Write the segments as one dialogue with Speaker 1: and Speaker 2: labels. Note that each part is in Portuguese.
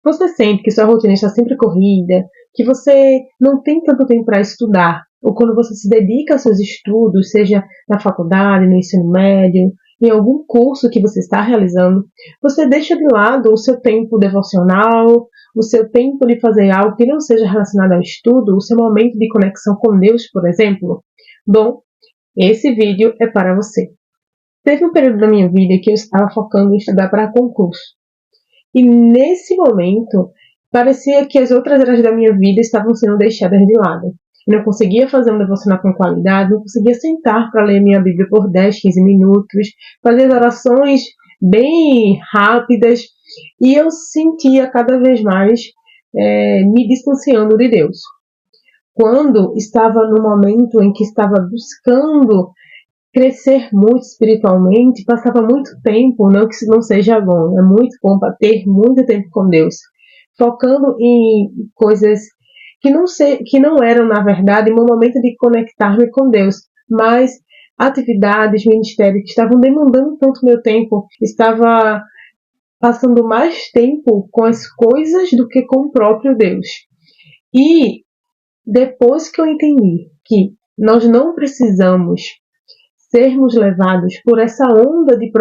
Speaker 1: Você sente que sua rotina está sempre corrida, que você não tem tanto tempo para estudar, ou quando você se dedica aos seus estudos, seja na faculdade, no ensino médio, em algum curso que você está realizando, você deixa de lado o seu tempo devocional, o seu tempo de fazer algo que não seja relacionado ao estudo, o seu momento de conexão com Deus, por exemplo? Bom, esse vídeo é para você. Teve um período da minha vida que eu estava focando em estudar para concurso. E nesse momento, parecia que as outras áreas da minha vida estavam sendo deixadas de lado. Eu não conseguia fazer um devocional com qualidade, não conseguia sentar para ler minha Bíblia por 10, 15 minutos, fazer orações bem rápidas, e eu sentia cada vez mais me distanciando de Deus. Quando estava no momento em que estava buscando crescer muito espiritualmente, passava muito tempo, não que isso não seja bom, é muito bom para ter muito tempo com Deus, focando em coisas que não eram, na verdade, meu momento de conectar-me com Deus, mas atividades, ministérios que estavam demandando tanto meu tempo, estava passando mais tempo com as coisas do que com o próprio Deus. E depois que eu entendi que nós não precisamos sermos levados por essa onda de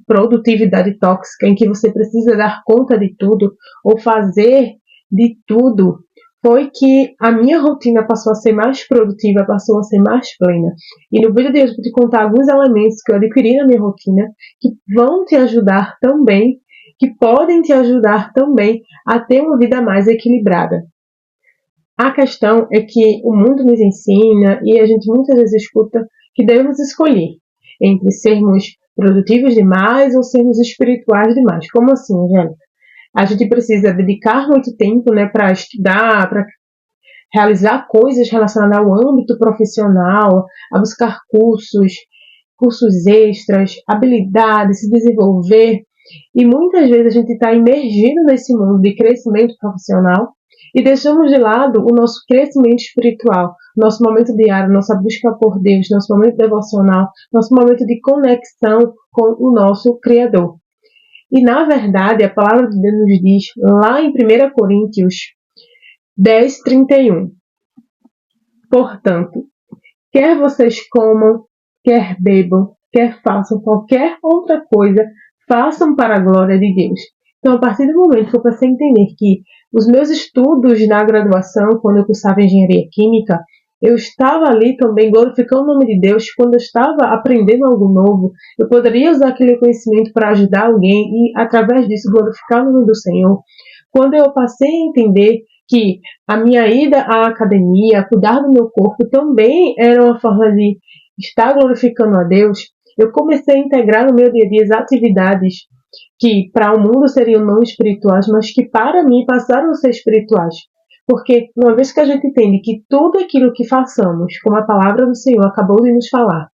Speaker 1: produtividade tóxica em que você precisa dar conta de tudo ou fazer de tudo, foi que a minha rotina passou a ser mais produtiva, passou a ser mais plena. E no vídeo de hoje eu vou te contar alguns elementos que eu adquiri na minha rotina que vão te ajudar também, que podem te ajudar também a ter uma vida mais equilibrada. A questão é que o mundo nos ensina e a gente muitas vezes escuta que devemos escolher entre sermos produtivos demais ou sermos espirituais demais. Como assim, Angélica? A gente precisa dedicar muito tempo, para estudar, para realizar coisas relacionadas ao âmbito profissional, a buscar cursos extras, habilidades, se desenvolver. E muitas vezes a gente está imergido nesse mundo de crescimento profissional e deixamos de lado o nosso crescimento espiritual, nosso momento diário, nossa busca por Deus, nosso momento devocional, nosso momento de conexão com o nosso Criador. E, na verdade, a palavra de Deus nos diz, lá em 1 Coríntios 10, 31. Portanto, quer vocês comam, quer bebam, quer façam qualquer outra coisa, façam para a glória de Deus. Então, a partir do momento que eu passei a entender que os meus estudos na graduação, quando eu cursava engenharia química, eu estava ali também glorificando o nome de Deus. Quando eu estava aprendendo algo novo, eu poderia usar aquele conhecimento para ajudar alguém e, através disso, glorificar o nome do Senhor. Quando eu passei a entender que a minha ida à academia, cuidar do meu corpo, também era uma forma de estar glorificando a Deus, eu comecei a integrar no meu dia a dia as atividades que para o mundo seriam não espirituais, mas que para mim passaram a ser espirituais. Porque uma vez que a gente entende que tudo aquilo que façamos, como a palavra do Senhor acabou de nos falar,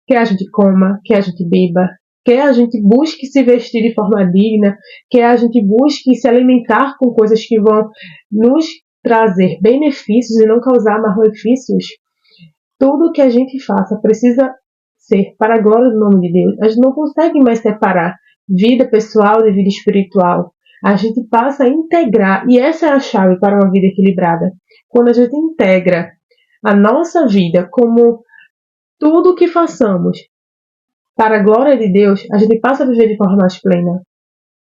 Speaker 1: quer a gente coma, quer a gente beba, quer a gente busque se vestir de forma digna, quer a gente busque se alimentar com coisas que vão nos trazer benefícios e não causar malefícios, tudo que a gente faça precisa ser para a glória do nome de Deus. A gente não consegue mais separar vida pessoal de vida espiritual. A gente passa a integrar, e essa é a chave para uma vida equilibrada. Quando a gente integra a nossa vida como tudo que façamos para a glória de Deus, a gente passa a viver de forma mais plena.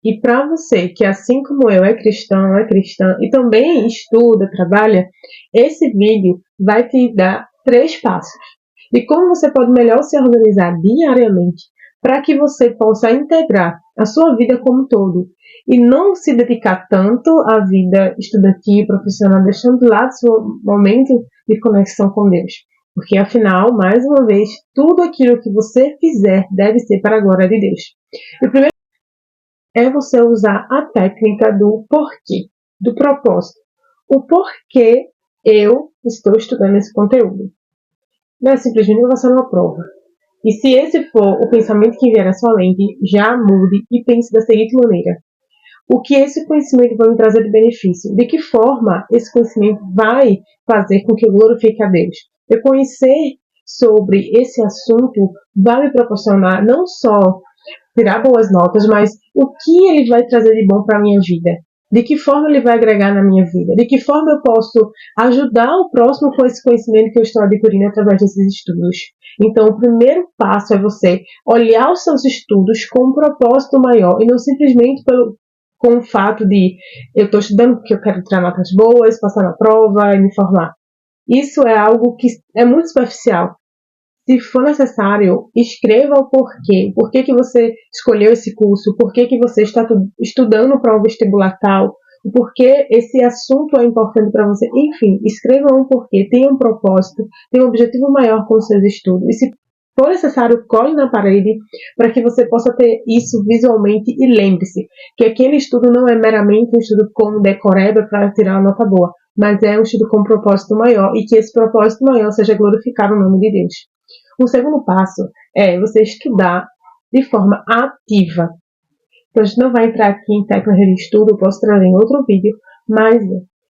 Speaker 1: E para você, que assim como eu é cristão, é cristã e também estuda, trabalha, esse vídeo vai te dar 3 passos de como você pode melhor se organizar diariamente para que você possa integrar a sua vida como um todo e não se dedicar tanto à vida estudantil, profissional, deixando de lado seu momento de conexão com Deus. Porque, afinal, mais uma vez, tudo aquilo que você fizer deve ser para a glória de Deus. E o primeiro é você usar a técnica do porquê, do propósito. O porquê eu estou estudando esse conteúdo. Não é simplesmente passar numa prova. E se esse for o pensamento que vier à sua mente, já mude e pense da seguinte maneira: o que esse conhecimento vai me trazer de benefício? De que forma esse conhecimento vai fazer com que eu glorifique a Deus? Eu conhecer sobre esse assunto vai me proporcionar não só tirar boas notas, mas o que ele vai trazer de bom para a minha vida? De que forma ele vai agregar na minha vida? De que forma eu posso ajudar o próximo com esse conhecimento que eu estou adquirindo através desses estudos? Então, o primeiro passo é você olhar os seus estudos com um propósito maior e não simplesmente com o fato de eu estou estudando porque eu quero tirar notas boas, passar na prova e me formar. Isso é algo que é muito superficial. Se for necessário, escreva o porquê. Por que você escolheu esse curso? Por que você está estudando para um vestibular tal? O porquê esse assunto é importante para você. Enfim, escreva um porquê. Tenha um propósito. Tenha um objetivo maior com os seus estudos. E se for necessário, cole na parede para que você possa ter isso visualmente. E lembre-se que aquele estudo não é meramente um estudo com decoreba para tirar uma nota boa, mas é um estudo com um propósito maior e que esse propósito maior seja glorificar o nome de Deus. O segundo passo é você estudar de forma ativa. Então, a gente não vai entrar aqui em técnicas de estudo, eu posso trazer em outro vídeo, mas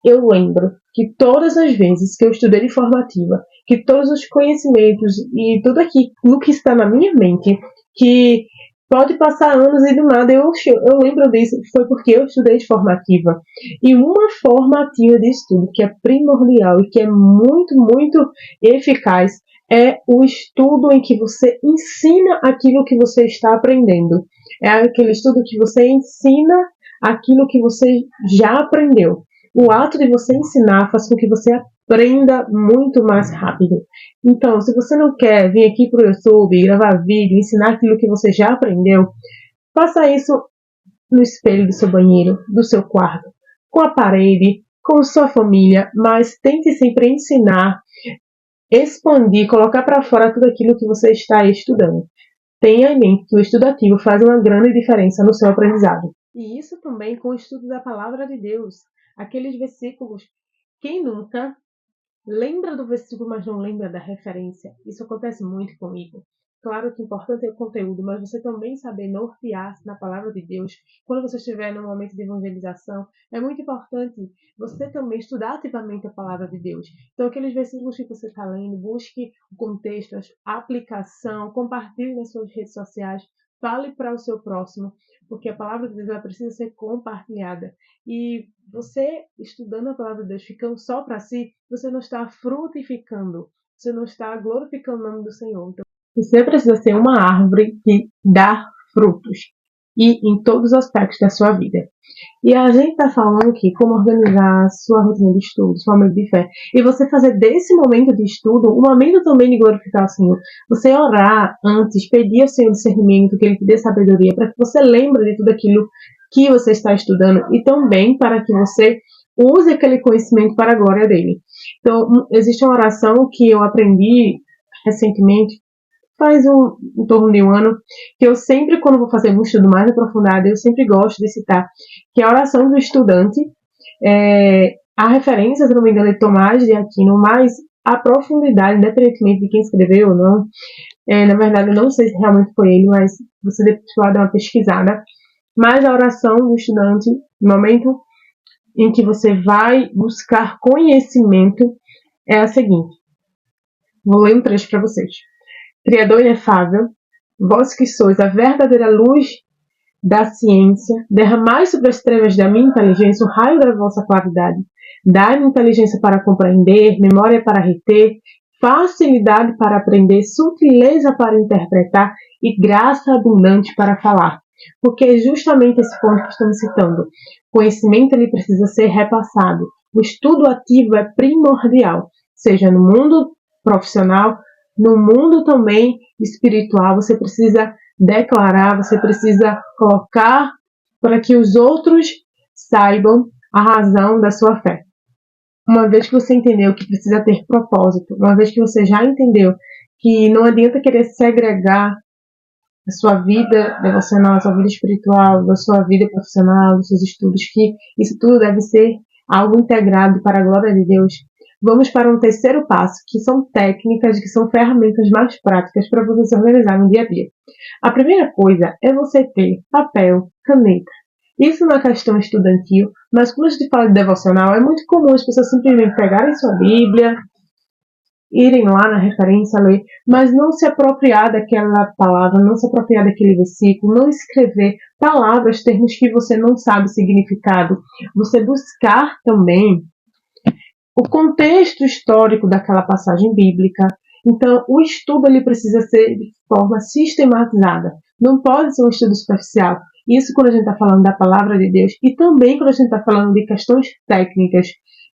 Speaker 1: eu lembro que todas as vezes que eu estudei de forma ativa, que todos os conhecimentos e tudo aquilo que está na minha mente, que pode passar anos e do nada eu lembro disso, foi porque eu estudei de forma ativa. E uma forma ativa de estudo que é primordial e que é muito, muito eficaz é o estudo em que você ensina aquilo que você está aprendendo. É aquele estudo que você ensina aquilo que você já aprendeu. O ato de você ensinar faz com que você aprenda muito mais rápido. Então, se você não quer vir aqui para o YouTube, gravar vídeo, ensinar aquilo que você já aprendeu, faça isso no espelho do seu banheiro, do seu quarto, com a parede, com sua família, mas tente sempre ensinar, expandir, colocar para fora tudo aquilo que você está estudando. Tenha em mente que o estudo ativo faz uma grande diferença no seu aprendizado. E isso também com o estudo da palavra de Deus. Aqueles versículos, quem nunca lembra do versículo, mas não lembra da referência? Isso acontece muito comigo. Claro que o importante é o conteúdo, mas você também saber nortear-se na palavra de Deus. Quando você estiver num momento de evangelização, é muito importante você também estudar ativamente a palavra de Deus. Então, aqueles versículos que você está lendo, busque o contexto, a aplicação, compartilhe nas suas redes sociais, fale para o seu próximo, porque a palavra de Deus ela precisa ser compartilhada. E você, estudando a palavra de Deus, ficando só para si, você não está frutificando, você não está glorificando o nome do Senhor. Então, você precisa ser uma árvore que dá frutos, e em todos os aspectos da sua vida. E a gente está falando aqui como organizar a sua rotina de estudo, sua momento de fé, e você fazer desse momento de estudo um momento também de glorificar o Senhor. Você orar antes, pedir ao Senhor discernimento, que Ele te dê sabedoria, para que você lembre de tudo aquilo que você está estudando, e também para que você use aquele conhecimento para a glória dele. Então, existe uma oração que eu aprendi recentemente, faz em torno de um ano, que eu sempre, quando vou fazer um estudo mais aprofundado, eu sempre gosto de citar, que é a oração do estudante. A referência, se não me engano, é de Tomás de Aquino, mas a profundidade, independentemente de quem escreveu ou não, na verdade, eu não sei se realmente foi ele, mas você depois dar uma pesquisada. Mas a oração do estudante, no momento em que você vai buscar conhecimento, é a seguinte. Vou ler um trecho para vocês. Criador inefável, vós que sois a verdadeira luz da ciência, derramai sobre as trevas da minha inteligência o raio da vossa claridade. Dai-me inteligência para compreender, memória para reter, facilidade para aprender, sutileza para interpretar e graça abundante para falar. Porque é justamente esse ponto que estamos citando. O conhecimento ele precisa ser repassado. O estudo ativo é primordial, seja no mundo profissional, no mundo também espiritual. Você precisa declarar, você precisa colocar para que os outros saibam a razão da sua fé. Uma vez que você entendeu que precisa ter propósito, uma vez que você já entendeu que não adianta querer segregar a sua vida devocional, a sua vida espiritual, da sua vida profissional, dos seus estudos, que isso tudo deve ser algo integrado para a glória de Deus. Vamos para um terceiro passo, que são técnicas, que são ferramentas mais práticas para você se organizar no dia a dia. A primeira coisa é você ter papel, caneta. Isso na questão estudantil, mas quando a gente fala de devocional, é muito comum as pessoas simplesmente pegarem sua Bíblia, irem lá na referência, ler, mas não se apropriar daquela palavra, não se apropriar daquele versículo, não escrever, palavras, termos que você não sabe o significado. Você buscar também o contexto histórico daquela passagem bíblica. Então, o estudo ele precisa ser de forma sistematizada. Não pode ser um estudo superficial. Isso quando a gente está falando da palavra de Deus e também quando a gente está falando de questões técnicas.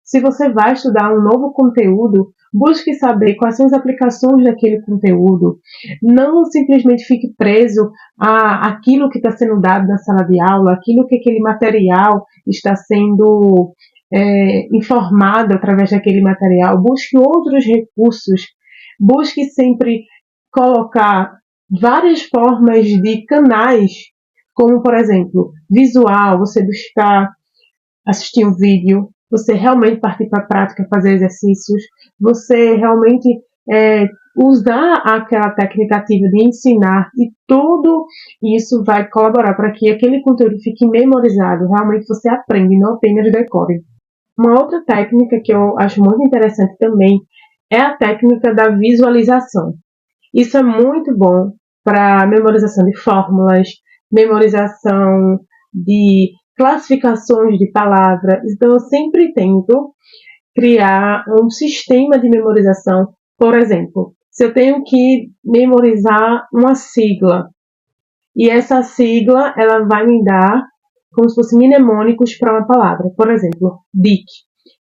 Speaker 1: Se você vai estudar um novo conteúdo, busque saber quais são as aplicações daquele conteúdo. Não simplesmente fique preso àquilo que está sendo dado na sala de aula, aquilo que aquele material está sendo informado através daquele material. Busque outros recursos. Busque sempre colocar várias formas de canais, como, por exemplo, visual, você buscar assistir um vídeo, você realmente partir para a prática, fazer exercícios, você realmente usar aquela técnica ativa de ensinar, e tudo isso vai colaborar para que aquele conteúdo fique memorizado, realmente você aprende, não apenas decore. Uma outra técnica que eu acho muito interessante também é a técnica da visualização. Isso é muito bom para memorização de fórmulas, memorização de classificações de palavras. Então, eu sempre tento criar um sistema de memorização. Por exemplo, se eu tenho que memorizar uma sigla, e essa sigla ela vai me dar como se fossem mnemônicos para uma palavra. Por exemplo, DIC.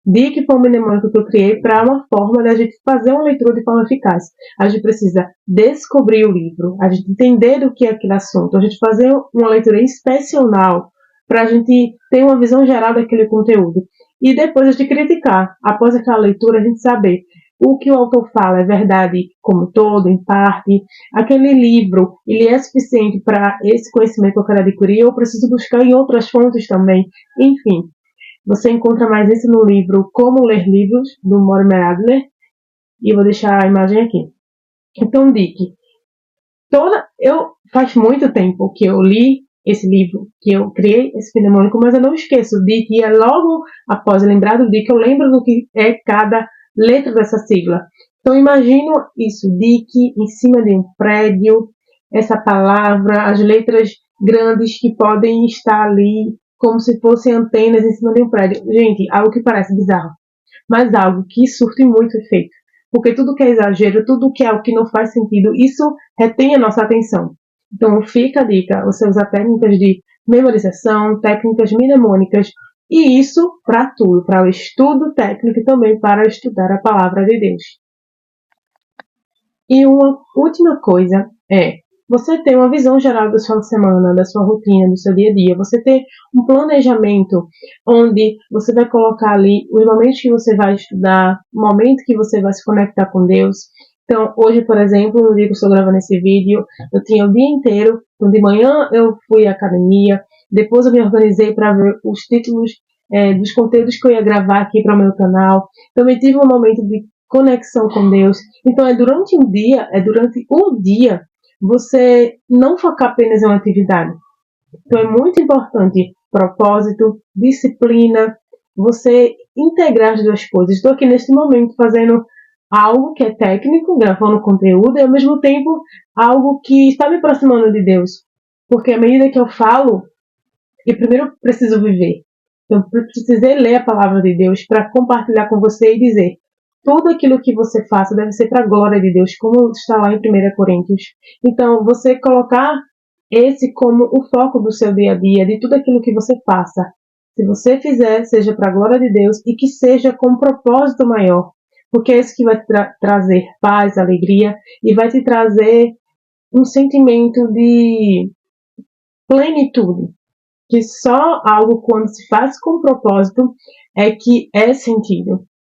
Speaker 1: DIC foi um mnemônico que eu criei para uma forma da gente fazer uma leitura de forma eficaz. A gente precisa descobrir o livro, a gente entender do que é aquele assunto, a gente fazer uma leitura inspecional para a gente ter uma visão geral daquele conteúdo. E depois a gente criticar, após aquela leitura, a gente saber o que o autor fala é verdade como todo, em parte. Aquele livro, ele é suficiente para esse conhecimento que eu quero adquirir, ou eu preciso buscar em outras fontes também. Enfim, você encontra mais isso no livro Como Ler Livros, do Mortimer Adler, e eu vou deixar a imagem aqui. Então, Dick, faz muito tempo que eu li esse livro, que eu criei esse mnemônico, mas eu não esqueço o Dick, e é logo após lembrar do Dick, eu lembro do que é cada letra dessa sigla. Então, imagino isso, Dick, em cima de um prédio, essa palavra, as letras grandes que podem estar ali como se fossem antenas em cima de um prédio. Gente, algo que parece bizarro, mas algo que surte muito efeito. Porque tudo que é exagero, tudo que é o que não faz sentido, isso retém a nossa atenção. Então, fica a dica, você usa técnicas de memorização, técnicas mnemônicas, e isso para tudo, para o estudo técnico e também para estudar a palavra de Deus. E uma última coisa é você ter uma visão geral da sua semana, da sua rotina, do seu dia a dia. Você ter um planejamento onde você vai colocar ali os momentos que você vai estudar, o momento que você vai se conectar com Deus. Então, hoje, por exemplo, no dia que eu estou gravando esse vídeo, eu tinha o dia inteiro. Então, de manhã eu fui à academia, depois eu me organizei para ver os títulos dos conteúdos que eu ia gravar aqui para o meu canal. Também tive um momento de conexão com Deus. Então, durante o dia, você não focar apenas em uma atividade. Então, é muito importante propósito, disciplina, você integrar as duas coisas. Estou aqui neste momento fazendo algo que é técnico, gravando conteúdo, e ao mesmo tempo algo que está me aproximando de Deus. Porque à medida que eu falo, eu primeiro preciso viver. Então, eu precisei ler a palavra de Deus para compartilhar com você e dizer: tudo aquilo que você faça deve ser para a glória de Deus, como está lá em 1 Coríntios. Então, você colocar esse como o foco do seu dia a dia, de tudo aquilo que você faça. Se você fizer, seja para a glória de Deus e que seja com um propósito maior. Porque é isso que vai te trazer paz, alegria e vai te trazer um sentimento de plenitude. Que só algo quando se faz com propósito é que é sentido.